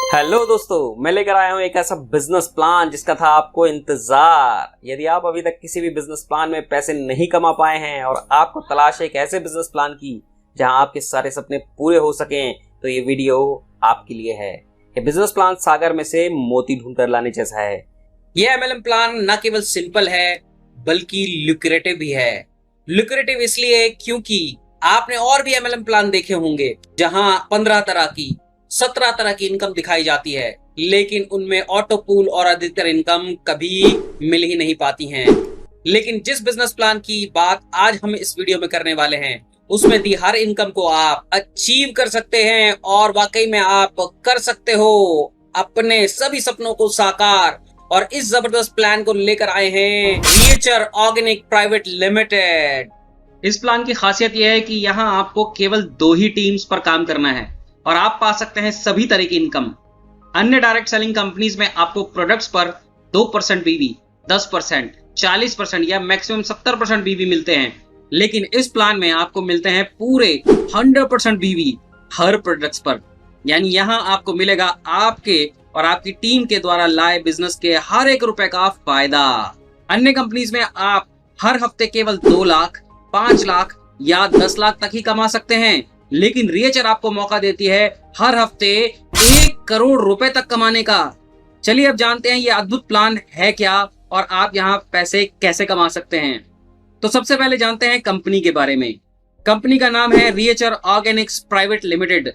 Hello दोस्तों, मैं लेकर आया हूं एक ऐसा बिजनेस प्लान जिसका था आपको इंतजार। यदि आप अभी तक किसी भी बिजनेस प्लान में पैसे नहीं कमा पाए हैं और आपको तलाश है एक ऐसे बिजनेस प्लान की जहां आपके सारे सपने पूरे हो सकें, तो ये वीडियो आपके लिए है। ये बिजनेस प्लान सागर में से मोती ढूंढ कर लाने जैसा है। ये एमएलएम प्लान न केवल सिंपल है बल्कि लुक्रेटिव भी है। लुक्रेटिव इसलिए क्योंकि आपने और भी एमएलएम प्लान देखे होंगे जहां 15 तरह की 17 तरह की इनकम दिखाई जाती है, लेकिन उनमें ऑटो पूल और अधिकतर इनकम कभी मिल ही नहीं पाती हैं। लेकिन जिस बिजनेस प्लान की बात आज हम इस वीडियो में करने वाले हैं, उसमें दी हर इनकम को आप अचीव कर सकते हैं और वाकई में आप कर सकते हो अपने सभी सपनों को साकार। और इस जबरदस्त प्लान को लेकर आए हैं रिएचर ऑर्गेनिक प्राइवेट लिमिटेड। इस प्लान की खासियत यह है कि यहाँ आपको केवल 2 ही टीम्स पर काम करना है और आप पा सकते हैं सभी तरह की इनकम। अन्य डायरेक्ट सेलिंग कंपनीज में आपको प्रोडक्ट्स पर 2% बीवी, 10%, 40% या मैक्सिमम 70% बीवी मिलते हैं, लेकिन इस प्लान में आपको मिलते हैं पूरे 100% बीवी हर प्रोडक्ट्स पर। यानी यहाँ आपको मिलेगा आपके और आपकी टीम के द्वारा लाए बिजनेस के हर 1 रुपए का फायदा। अन्य कंपनीज में आप हर हफ्ते केवल 2 लाख, 5 लाख या 10 लाख तक ही कमा सकते हैं, लेकिन रिएचर आपको मौका देती है हर हफ्ते 1 करोड़ रुपए तक कमाने का। चलिए अब जानते हैं ये अद्भुत प्लान है क्या और आप यहाँ पैसे कैसे कमा सकते हैं। तो सबसे पहले जानते हैं कंपनी के बारे में। कंपनी का नाम है रिएचर ऑर्गेनिक्स प्राइवेट लिमिटेड।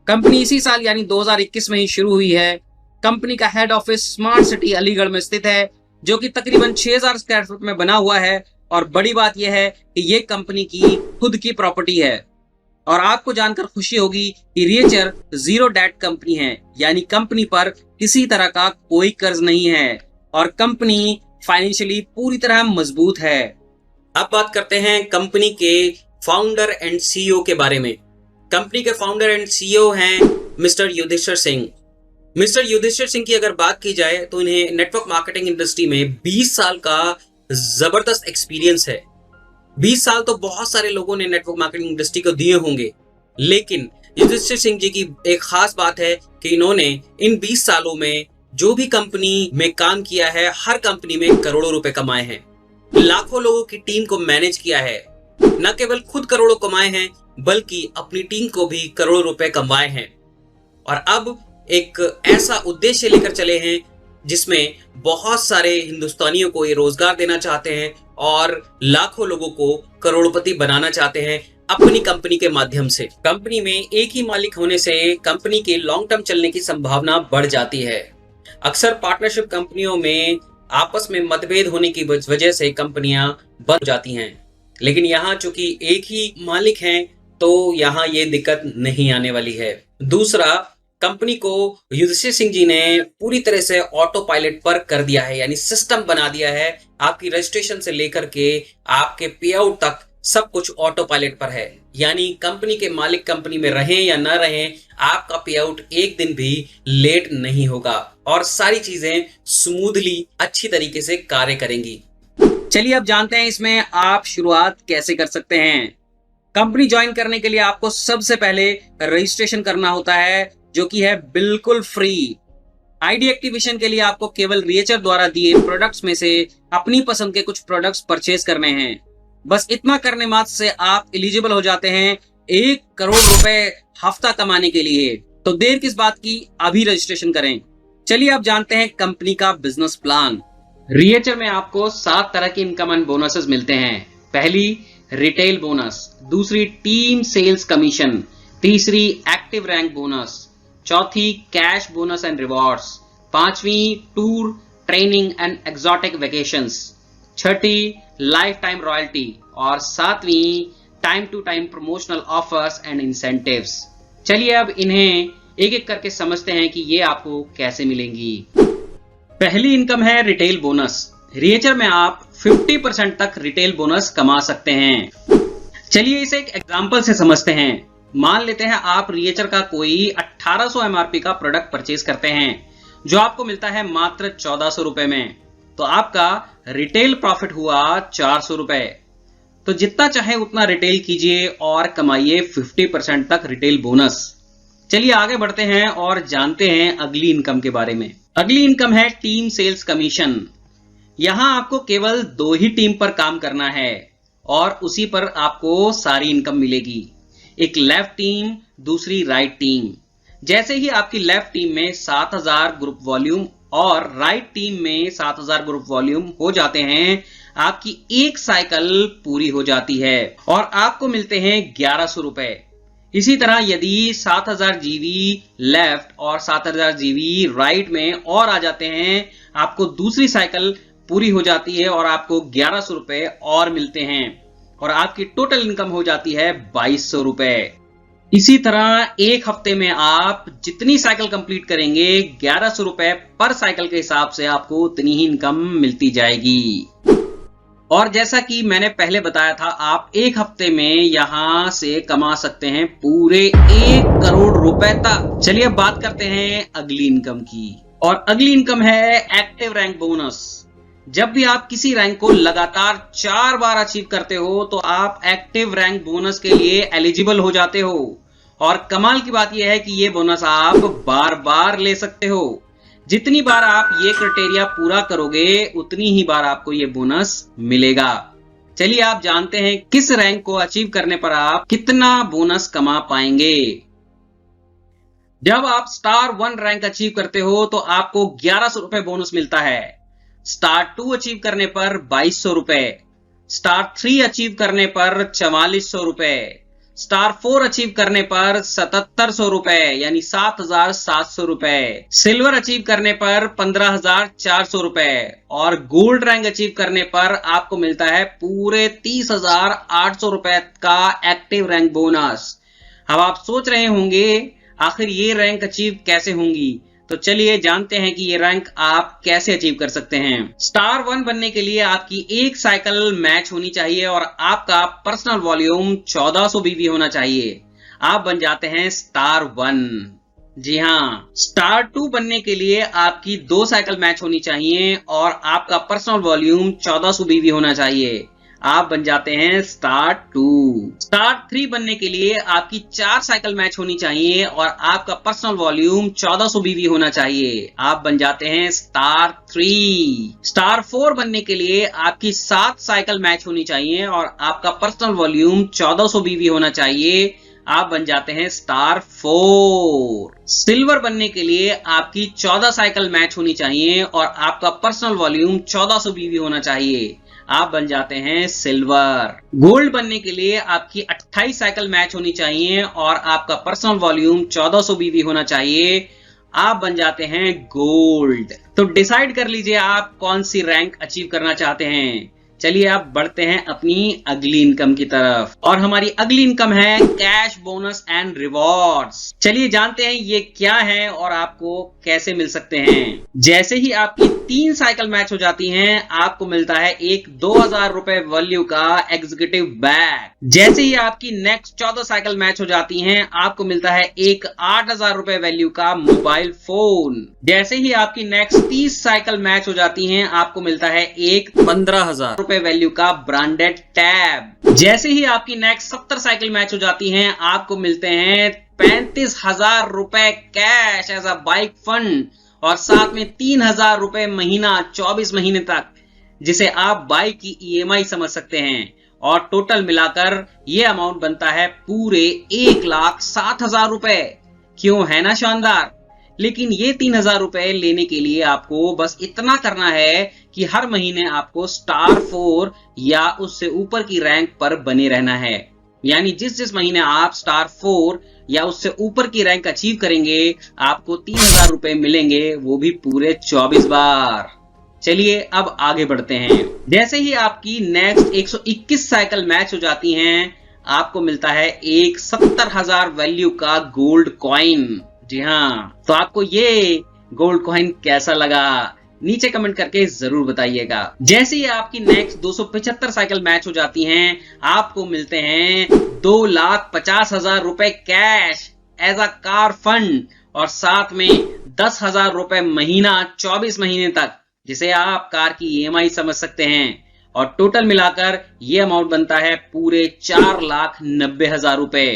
कंपनी इसी साल यानी 2021 में ही शुरू हुई है। कंपनी का head office smart city Aligarh में स्थित है, जो कि तकरीबन 6000 स्क्वायर फुट में बना हुआ है। और बड़ी बात यह है कि ये कंपनी की खुद की प्रॉपर्टी है। और आपको जानकर खुशी होगी कि रिएचर जीरो डेट कंपनी है, यानी कंपनी पर किसी तरह का कोई कर्ज नहीं है और कंपनी फाइनेंशियली पूरी तरह मजबूत है। अब बात करते हैं कंपनी के फाउंडर एंड सीईओ के बारे में। कंपनी के फाउंडर एंड सीईओ हैं मिस्टर युधिष्ठिर सिंह। मिस्टर युधिष्ठिर सिंह की अगर बात की जाए तो इन्हें नेटवर्क मार्केटिंग इंडस्ट्री में 20 साल का जबरदस्त एक्सपीरियंस है। 20 साल तो बहुत सारे लोगों ने नेटवर्क मार्केटिंग इंडस्ट्री को दिए होंगे, लेकिन युधिष्ठिर सिंह जी की एक खास बात है कि इन्होंने इन 20 सालों में जो भी कंपनी में काम किया है, हर कंपनी में करोड़ों रुपए कमाए हैं, लाखों लोगों की टीम को मैनेज किया है। न केवल खुद करोड़ों कमाए हैं बल्कि अपनी टीम को भी करोड़ों रुपए कमाए हैं। और अब एक ऐसा उद्देश्य लेकर चले हैं जिसमें बहुत सारे हिंदुस्तानियों को ये रोजगार देना चाहते हैं और लाखों लोगों को करोड़पति बनाना चाहते हैं अपनी कंपनी के माध्यम से। कंपनी में एक ही मालिक होने से कंपनी के लॉन्ग टर्म चलने की संभावना बढ़ जाती है। अक्सर पार्टनरशिप कंपनियों में आपस में मतभेद होने की वजह से कंपनियां बंद जाती हैं, लेकिन यहाँ चूंकि एक ही मालिक हैं तो यहाँ ये दिक्कत नहीं आने वाली है। दूसरा, कंपनी को युधिष्ठिर सिंह जी ने पूरी तरह से ऑटो पायलट पर कर दिया है, यानी सिस्टम बना दिया है। आपकी रजिस्ट्रेशन से लेकर के आपके पे आउट तक सब कुछ ऑटो पायलट पर है। यानी कंपनी के मालिक कंपनी में रहें या ना रहें, आपका पे आउट एक दिन भी लेट नहीं होगा और सारी चीजें स्मूथली अच्छी तरीके से कार्य करेंगी। चलिए अब जानते हैं इसमें आप शुरुआत कैसे कर सकते हैं। कंपनी ज्वाइन करने के लिए आपको सबसे पहले रजिस्ट्रेशन करना होता है, जो कि है बिल्कुल फ्री। आईडी एक्टिवेशन के लिए आपको केवल रिएचर द्वारा दिए प्रोडक्ट्स में से अपनी पसंद के कुछ प्रोडक्ट्स परचेज करने हैं। बस इतना करने मात्र से आप एलिजिबल हो जाते हैं 1 करोड़ रुपए हफ्ता कमाने के लिए। तो देर किस बात की, अभी रजिस्ट्रेशन करें। चलिए अब जानते हैं कंपनी का बिजनेस प्लान। रिएचर में आपको 7 तरह के इनकम एंड बोनसेस मिलते हैं। पहली, रिटेल बोनस। दूसरी, टीम सेल्स कमीशन। तीसरी, एक्टिव रैंक बोनस। चौथी, कैश बोनस एंड रिवॉर्ड्स। पांचवी, tour, training and exotic vacations. छठी, लाइफ टाइम रॉयल्टी। और सातवीं, time to time promotional offers and incentives. चलिए अब इन्हें एक एक करके समझते हैं कि ये आपको कैसे मिलेंगी। पहली इनकम है रिटेल बोनस। रिएचर में आप 50% तक रिटेल बोनस कमा सकते हैं। चलिए इसे एक एग्जांपल से समझते हैं। मान लेते हैं आप रिएचर का कोई 1800 एमआरपी का प्रोडक्ट परचेज करते हैं, जो आपको मिलता है मात्र 1400 रुपए में। तो आपका रिटेल प्रॉफिट हुआ 400 रुपए। तो जितना चाहे उतना रिटेल कीजिए और कमाइए 50% तक रिटेल बोनस। चलिए आगे बढ़ते हैं और जानते हैं अगली इनकम के बारे में। अगली इनकम है टीम सेल्स कमीशन। यहां आपको केवल 2 ही टीम पर काम करना है और उसी पर आपको सारी इनकम मिलेगी। एक लेफ्ट टीम, दूसरी राइट टीम। जैसे ही आपकी लेफ्ट टीम में 7000 ग्रुप वॉल्यूम और राइट टीम में 7000 ग्रुप वॉल्यूम हो जाते हैं, आपकी एक साइकिल पूरी हो जाती है और आपको मिलते हैं 1100 रुपए। इसी तरह यदि 7000 जीवी लेफ्ट और 7000 जीवी राइट में और आ जाते हैं, आपको दूसरी साइकिल पूरी हो जाती है और आपको 1100 रुपए और मिलते हैं और आपकी टोटल इनकम हो जाती है 2200 रुपए। इसी तरह एक हफ्ते में आप जितनी साइकिल कंप्लीट करेंगे 1100 रुपए पर साइकिल के हिसाब से आपको उतनी ही इनकम मिलती जाएगी। और जैसा कि मैंने पहले बताया था, आप एक हफ्ते में यहां से कमा सकते हैं पूरे 1 करोड़ रुपए तक। चलिए अब बात करते हैं अगली इनकम की, और अगली इनकम है एक्टिव रैंक बोनस। जब भी आप किसी रैंक को लगातार 4 बार अचीव करते हो तो आप एक्टिव रैंक बोनस के लिए एलिजिबल हो जाते हो। और कमाल की बात यह है कि ये बोनस आप बार बार ले सकते हो। जितनी बार आप ये क्राइटेरिया पूरा करोगे उतनी ही बार आपको ये बोनस मिलेगा। चलिए आप जानते हैं किस रैंक को अचीव करने पर आप कितना बोनस कमा पाएंगे। जब आप स्टार 1 रैंक अचीव करते हो तो आपको 1100 रुपए बोनस मिलता है। स्टार 2 अचीव करने पर 2200 रुपए, स्टार 3 अचीव करने पर 4400 रुपए, स्टार 4 अचीव करने पर 7700 रुपए यानी 7700 रुपए, सिल्वर अचीव करने पर 15400 रुपए और गोल्ड रैंक अचीव करने पर आपको मिलता है पूरे 30800 रुपए का एक्टिव रैंक बोनस। अब आप सोच रहे होंगे आखिर ये रैंक अचीव कैसे होंगी, तो चलिए जानते हैं कि ये रैंक आप कैसे अचीव कर सकते हैं। स्टार 1 बनने के लिए आपकी एक साइकिल मैच होनी चाहिए और आपका पर्सनल वॉल्यूम 1400 बीवी होना चाहिए। आप बन जाते हैं स्टार 1। जी हाँ, स्टार 2 बनने के लिए आपकी 2 साइकिल मैच होनी चाहिए और आपका पर्सनल वॉल्यूम 1400 बीवी होना चाहिए। आप बन जाते हैं स्टार 2। स्टार 3 बनने के लिए आपकी 4 साइकिल मैच होनी चाहिए और आपका पर्सनल वॉल्यूम 1400 बीवी होना चाहिए। आप बन जाते हैं स्टार 3। स्टार 4 बनने के लिए आपकी 7 साइकिल मैच होनी चाहिए और आपका पर्सनल वॉल्यूम 1400 बीवी होना चाहिए। आप बन जाते हैं स्टार 4। सिल्वर बनने के लिए आपकी 14 साइकिल मैच होनी चाहिए और आपका पर्सनल वॉल्यूम 1400 बीवी होना चाहिए। आप बन जाते हैं सिल्वर। गोल्ड बनने के लिए आपकी 28 साइकिल मैच होनी चाहिए और आपका पर्सनल वॉल्यूम 1400 बीवी होना चाहिए। आप बन जाते हैं गोल्ड। तो डिसाइड कर लीजिए आप कौन सी रैंक अचीव करना चाहते हैं। चलिए अब बढ़ते हैं अपनी अगली इनकम की तरफ, और हमारी अगली इनकम है कैश बोनस एंड रिवॉर्ड्स। चलिए जानते हैं ये क्या है और आपको कैसे मिल सकते हैं। जैसे ही आपकी 3 साइकिल मैच हो जाती हैं, आपको मिलता है एक 2000 रुपए वैल्यू का एग्जीक्यूटिव बैग। जैसे ही आपकी नेक्स्ट 14 साइकिल मैच हो जाती हैं, आपको मिलता है एक 8000 रुपए वैल्यू का मोबाइल फोन। जैसे ही आपकी नेक्स्ट 30 साइकिल मैच हो जाती हैं, आपको मिलता है एक 15000 रुपए वैल्यू का ब्रांडेड टैब। जैसे ही आपकी नेक्स्ट 70 साइकिल मैच हो जाती हैं, आपको मिलते हैं 35000 रुपए cash as a bike fund और साथ में 3000 रुपए महीना 24 महीने तक, जिसे आप बाइक की EMI समझ सकते हैं। और टोटल मिलाकर ये अमाउंट बनता है पूरे 1,07,000 रुपए। क्यों, है ना शानदार। लेकिन ये 3000 रुपए लेने के लिए आपको बस इतना करना है कि हर महीने आपको स्टार 4 या उससे ऊपर की रैंक पर बने रहना है। यानी जिस महीने आप स्टार 4 या उससे ऊपर की रैंक अचीव करेंगे, आपको 3000 रुपए मिलेंगे, वो भी पूरे 24 बार। चलिए अब आगे बढ़ते हैं। जैसे ही आपकी नेक्स्ट 121 साइकिल मैच हो जाती हैं, आपको मिलता है एक 70,000 वैल्यू का गोल्ड कॉइन। जी हाँ, तो आपको ये गोल्ड कॉइन कैसा लगा, नीचे कमेंट करके जरूर बताइएगा। जैसे ही आपकी नेक्स्ट 275 साइकिल मैच हो जाती हैं, आपको मिलते हैं 2,50,000 रुपए cash as a car fund और साथ में 10,000 रुपए महीना 24 महीने तक, जिसे आप कार की EMI समझ सकते हैं। और टोटल मिलाकर ये अमाउंट बनता है पूरे 4,90,000 रुपए।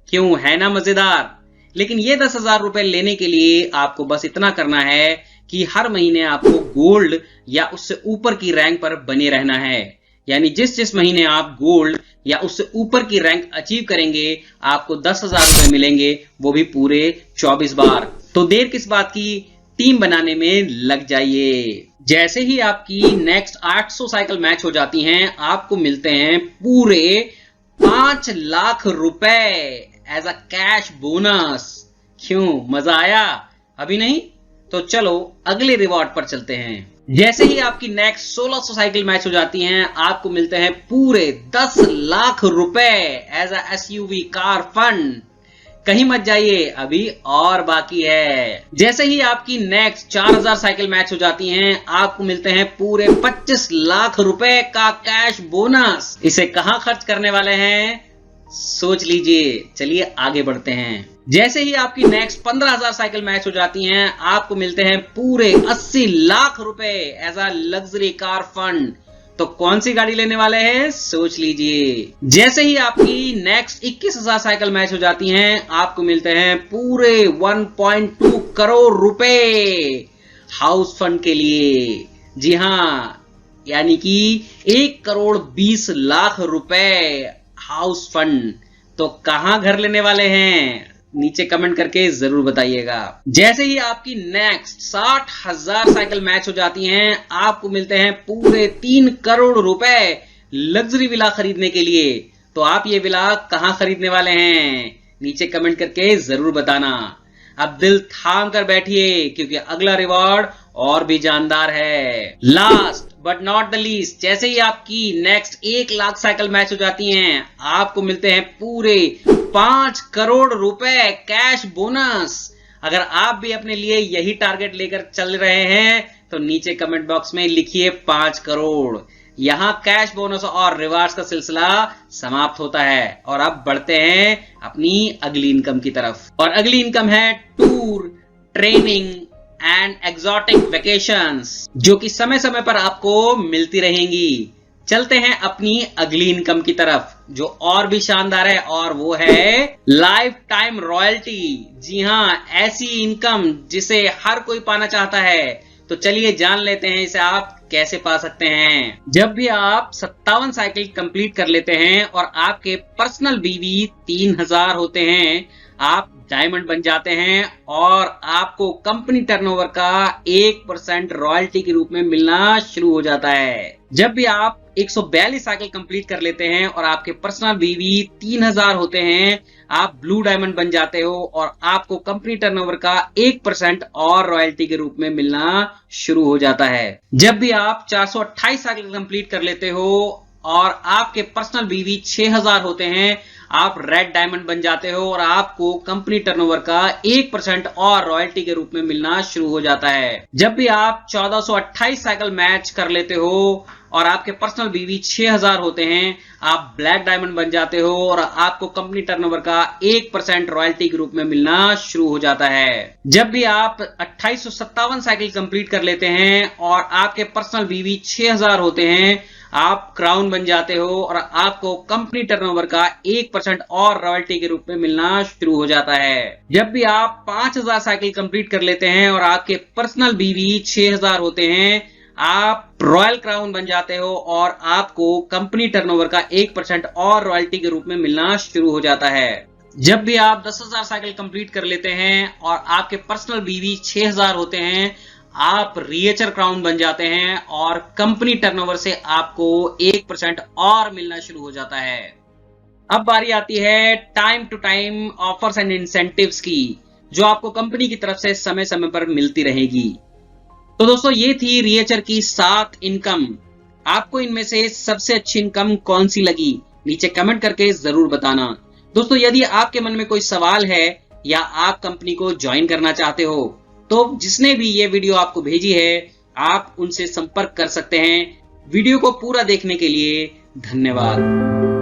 क्यों, है ना मजेदार। लेकिन ये 10,000 रुपए लेने के लिए आपको बस इतना करना है कि हर महीने आपको गोल्ड या उससे ऊपर की रैंक पर बने रहना है। यानी जिस महीने आप गोल्ड या उससे ऊपर की रैंक अचीव करेंगे आपको 10,000 रुपए मिलेंगे, वो भी पूरे 24 बार। तो देर किस बात की, टीम बनाने में लग जाइए। जैसे ही आपकी नेक्स्ट 800 साइकिल मैच हो जाती हैं आपको मिलते हैं पूरे 5 लाख रुपए एज अ कैश बोनस। क्यों, मजा आया? अभी नहीं तो चलो अगले रिवॉर्ड पर चलते हैं। जैसे ही आपकी नेक्स्ट 1600 साइकिल मैच हो जाती हैं आपको मिलते हैं पूरे 10 लाख रुपए as a SUV car fund. कहीं मत जाइए, अभी और बाकी है। जैसे ही आपकी नेक्स्ट 4000 साइकिल मैच हो जाती हैं आपको मिलते हैं पूरे 25 लाख रुपए का कैश बोनस। इसे कहां खर्च करने वाले हैं सोच लीजिए। चलिए आगे बढ़ते हैं। जैसे ही आपकी नेक्स्ट 15,000 साइकिल मैच हो जाती हैं आपको मिलते हैं पूरे 80 लाख रुपए as a luxury car fund. तो कौन सी गाड़ी लेने वाले हैं सोच लीजिए। जैसे ही आपकी नेक्स्ट 21,000 साइकिल मैच हो जाती हैं आपको मिलते हैं पूरे 1.2 करोड़ रुपए हाउस फंड के लिए। जी हां, यानी कि 1 करोड़ 20 लाख रुपए हाउस फंड। तो कहां घर लेने वाले हैं नीचे कमेंट करके जरूर बताइएगा। जैसे ही आपकी नेक्स्ट 60,000 साइकिल मैच हो जाती हैं आपको मिलते हैं पूरे 3 करोड़ रुपए लग्जरी विला खरीदने के लिए। तो आप ये विला कहां खरीदने वाले हैं नीचे कमेंट करके जरूर बताना। अब दिल थाम कर बैठिए क्योंकि अगला रिवॉर्ड और भी जानदार है। Last but not the least, जैसे ही आपकी नेक्स्ट 1 लाख साइकिल मैच हो जाती हैं आपको मिलते हैं पूरे 5 करोड़ रुपए कैश बोनस। अगर आप भी अपने लिए यही टारगेट लेकर चल रहे हैं तो नीचे कमेंट बॉक्स में लिखिए 5 करोड़। यहां कैश बोनस और रिवार्ड्स का सिलसिला समाप्त होता है और अब बढ़ते हैं अपनी अगली इनकम की तरफ। और अगली इनकम है tour, training and exotic vacations, जो कि समय समय पर आपको मिलती रहेंगी। चलते हैं अपनी अगली इनकम की तरफ जो और भी शानदार है और वो है लाइफ टाइम रॉयल्टी। जी हां, ऐसी इनकम जिसे हर कोई पाना चाहता है। तो चलिए जान लेते हैं इसे आप कैसे पा सकते हैं। जब भी आप 57 साइकिल कंप्लीट कर लेते हैं और आपके पर्सनल बीवी 3000 होते हैं आप डायमंड बन जाते हैं और आपको कंपनी टर्नओवर का 1% रॉयल्टी के रूप में मिलना शुरू हो जाता है। जब भी आप 142 साइकिल कंप्लीट कर लेते हैं और आपके पर्सनल बीवी 3000 होते हैं आप ब्लू डायमंड बन जाते हो और आपको कंपनी टर्नओवर का 1% और रॉयल्टी के रूप में मिलना शुरू हो जाता है। जब भी आप 428 साइकिल कंप्लीट कर लेते हो और आपके पर्सनल बीवी 6000 होते हैं आप रेड डायमंड बन जाते हो और आपको कंपनी टर्नओवर का 1% और रॉयल्टी के रूप में मिलना शुरू हो जाता है। जब भी आप 1428 साइकिल मैच कर लेते हो और आपके पर्सनल बीवी 6000 होते हैं आप ब्लैक डायमंड बन जाते हो और आपको कंपनी टर्नओवर का 1% रॉयल्टी के रूप में मिलना शुरू हो जाता है। जब भी आप 2857 साइकिल कंप्लीट कर लेते हैं और आपके पर्सनल बीवी 6000 होते हैं आप क्राउन बन जाते हो और आपको कंपनी टर्नओवर का 1% और रॉयल्टी के रूप में मिलना शुरू हो जाता है। जब भी आप 5000 साइकिल कंप्लीट कर लेते हैं और आपके पर्सनल बीवी 6000 होते हैं आप रॉयल क्राउन बन जाते हो और आपको कंपनी टर्नओवर का 1% और रॉयल्टी के रूप में मिलना शुरू हो जाता है। जब भी आप 10,000 साइकिल कंप्लीट कर लेते हैं और आपके पर्सनल बीवी 6000 होते हैं आप रिएचर क्राउन बन जाते हैं और कंपनी टर्नओवर से आपको 1% और मिलना शुरू हो जाता है। अब बारी आती है time to time offers and incentives की जो आपको कंपनी की तरफ से समय समय पर मिलती रहेगी। तो दोस्तों ये थी रिएचर की 7 इनकम। आपको इनमें से सबसे अच्छी इनकम कौन सी लगी नीचे कमेंट करके जरूर बताना। दोस्तों यदि आपके मन में कोई सवाल है या आप कंपनी को ज्वाइन करना चाहते हो तो जिसने भी ये वीडियो आपको भेजी है आप उनसे संपर्क कर सकते हैं। वीडियो को पूरा देखने के लिए धन्यवाद।